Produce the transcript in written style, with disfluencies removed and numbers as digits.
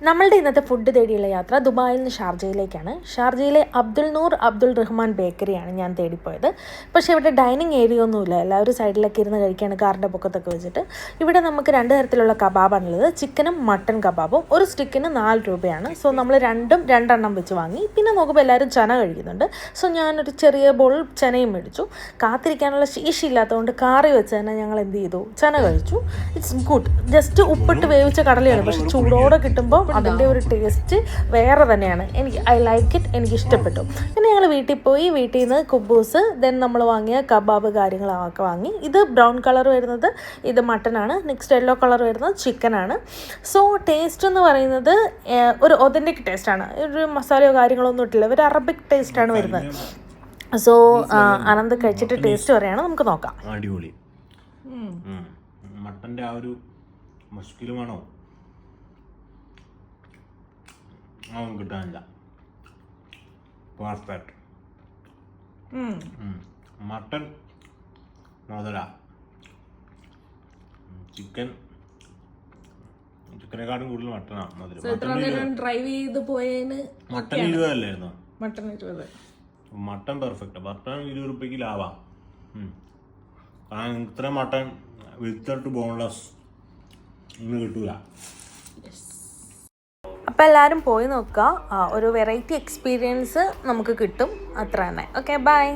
നമ്മളുടെ ഇന്നത്തെ ഫുഡ് തേടിയുള്ള യാത്ര ദുബായിൽ നിന്ന് ഷാർജയിലേക്കാണ്. ഷാർജയിലെ അബ്ദുൽ നൂർ അബ്ദുൾ റഹ്മാൻ ബേക്കറിയാണ് ഞാൻ തേടിപ്പോയത്. പക്ഷേ ഇവിടെ ഡൈനിങ് ഏരിയ ഒന്നുമില്ല, എല്ലാവരും സൈഡിലൊക്കെ ഇരുന്ന് കഴിക്കുകയാണ് കാറിൻ്റെ പൊക്കത്തൊക്കെ വെച്ചിട്ട്. ഇവിടെ നമുക്ക് രണ്ട് തരത്തിലുള്ള കബാബാണുള്ളത്, ചിക്കനും മട്ടൻ കബാബും. ഒരു സ്റ്റിക്കിന് 4 രൂപയാണ്. സോ നമ്മൾ രണ്ടെണ്ണം വെച്ച് വാങ്ങി. പിന്നെ നോക്കുമ്പോൾ എല്ലാവരും ചന കഴിക്കുന്നുണ്ട്. സോ ഞാനൊരു ചെറിയ ബോൾ ചനയും മേടിച്ചു. കാത്തിരിക്കാനുള്ള ശേഷിയില്ലാത്തതുകൊണ്ട് കാറി വെച്ച് തന്നെ ഞങ്ങൾ എന്ത് ചെയ്തു, ചന കഴിച്ചു. It's good. ജസ്റ്റ് ഉപ്പിട്ട് വേവിച്ച കടലയാണ്, പക്ഷെ ചൂടോടെ കിട്ടുമ്പോൾ അതിൻ്റെ ഒരു ടേസ്റ്റ് വേറെ തന്നെയാണ്. ഐ ലൈക്ക് ഇറ്റ്, എനിക്ക് ഇഷ്ടപ്പെട്ടു. പിന്നെ ഞങ്ങൾ വീട്ടിൽ പോയി, വീട്ടിൽ നിന്ന് കുബൂസ്, ദെൻ നമ്മൾ വാങ്ങിയ കബാബ് കാര്യങ്ങളൊക്കെ വാങ്ങി. ഇത് ബ്രൗൺ കളർ വരുന്നത് ഇത് മട്ടനാണ്, നെക്സ്റ്റ് യെല്ലോ കളർ വരുന്നത് ചിക്കനാണ്. സോ ടേസ്റ്റ് എന്ന് പറയുന്നത് ഒരു ഒതൻറ്റിക് ടേസ്റ്റാണ്, ഒരു മസാലയോ കാര്യങ്ങളൊന്നും ഇട്ടില്ല, ഒരു അറബിക് ടേസ്റ്റാണ് വരുന്നത്. സോ അനന്ത് കഴിച്ചിട്ട് ടേസ്റ്റ് പറയാണ്, നമുക്ക് നോക്കാം. അടിപൊളി. മട്ടൻ്റെ ആ ഒരു മസ്കിലുമാണോ അതൊന്നും കിട്ടാനില്ല. പെർഫെക്റ്റ്. മട്ടൻ മുതല, ചിക്കനെക്കാട്ടും കൂടുതൽ മട്ടനാണ് മുതൽ. ഡ്രൈവ് ചെയ്ത് പോയതിന് മട്ടൻ 20 അല്ലായിരുന്നു? മട്ടൻ 20. Mutton perfect. മട്ടൻ 20 രൂപയ്ക്ക് ലാഭം. കാരണം ഇത്ര മട്ടൻ വിത്തൗട്ട് ബോൺലെസ് ഇന്ന് കിട്ടൂല. അപ്പോൾ എല്ലാവരും പോയി നോക്കുക, ഒരു വെറൈറ്റി എക്സ്പീരിയൻസ് നമുക്ക് കിട്ടും, അത്ര തന്നെ. Okay, by.